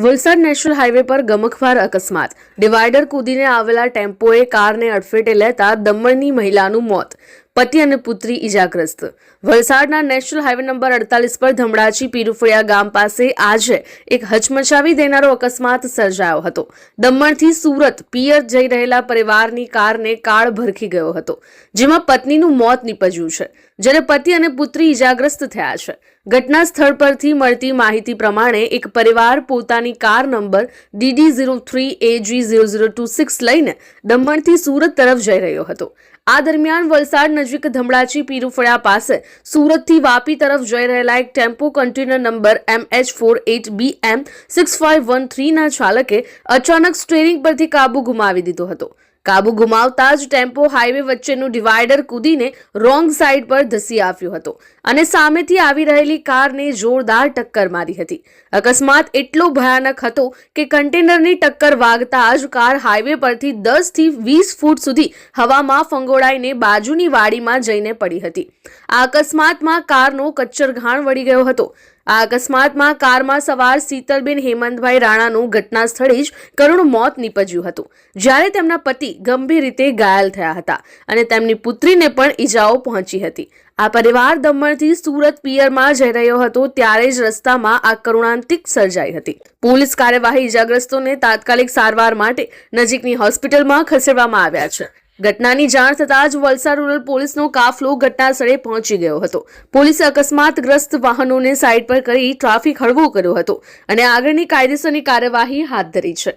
Valsad national highway પર ગમખ્વાર અકસ્માત। Divider કૂદીને આવેલા ટેમ્પોએ કારને અડફેટે લેતા દમણની મહિલાનું મોત, પતિ અને પુત્રી ઇજાગ્રસ્ત। વલસાડના નેશનલ હાઈવે નંબર 48 પર ધમડાચી પીરુફળિયા ગામ પાસે આજે એક હચમચાવી દેનારો અકસ્માત સર્જાયો હતો। દમણથી સુરત પિયર જઈ રહેલા પરિવારની કારને કાળ ભરખી ગયો હતો, જેમાં પત્નીનું મોત નીપજ્યું છે, જ્યારે પતિ અને પુત્રી ઇજાગ્રસ્ત થયા છે। ઘટના સ્થળ પરથી મળતી માહિતી પ્રમાણે એક પરિવાર પોતાની કાર નંબર DD03AG0026 લઈને દમણથી સુરત તરફ જઈ રહ્યો હતો। આ દરમિયાન વલસાડ નજીક ધમડાચી પીરુફળિયા પાસે સુરતથી વાપી તરફ જઈ રહેલા એક ટેમ્પો કન્ટેનર નંબર MH48BM6513 ના ચાલકે અચાનક સ્ટીયરિંગ પરથી કાબુ ગુમાવી દીધો હતો। કાબુ ગુમાવતા જ ટેમ્પો હાઈવે વચ્ચેનું ડિવાઈડર કૂદીને રોંગ સાઈડ પર ધસી આવ્યો હતો અને સામેથી આવી રહેલી કારને જોરદાર ટક્કર મારી હતી। અકસ્માત એટલો ભયાનક હતો કે કન્ટેનરની ટક્કર વાગતા જ કાર હાઈવે પરથી 10 થી 20 ફૂટ સુધી હવામાં ફંગોળાઈને બાજુની વાડીમાં જઈને પડી હતી। આ અકસ્માતમાં કારનો કચ્ચરઘાણ વળી ગયો હતો। આ અકસ્માતમાં કારમાં સવાર શીતલબેન હેમંતભાઈ રાણાનું ઘટના સ્થળે જ કરુણ મોત નીપજ્યું હતું, જ્યારે તેમના પતિ ગંભીર રીતે ઘાયલ થયા હતા અને તેમની પુત્રીને પણ ઈજાઓ પહોંચી હતી। આ પરિવાર દમણથી સુરત પિયરમાં જઈ રહ્યો હતો ત્યારે જ રસ્તામાં આ કરુણાંતિક સર્જાઈ હતી। પોલીસ કાર્યવાહી ઇજાગ્રસ્તોને તાત્કાલિક સારવાર માટે નજીકની હોસ્પિટલમાં ખસેડવામાં આવ્યા છે। ઘટનાની જાણ થતાં જ વલસાડ રૂરલ પોલીસનો કાફલો ઘટનાસ્થળે પહોંચી ગયો હતો। પોલીસે અકસ્માતગ્રસ્ત વાહનોને સાઈડ પર કરી ટ્રાફિક હળવો કર્યો હતો અને આગળની કાયદેસરની કાર્યવાહી હાથ ધરી છે।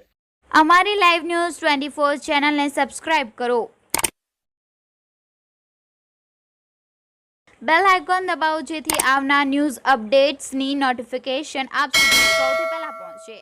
અમારી લાઈવ ન્યૂઝ 24 ચેનલને સબસ્ક્રાઇબ કરો, બેલ આઇકોન દબાવો જેથી આવનાર ન્યૂઝ અપડેટ્સની નોટિફિકેશન આપ સુધી સૌથી પહેલા પહોંચે।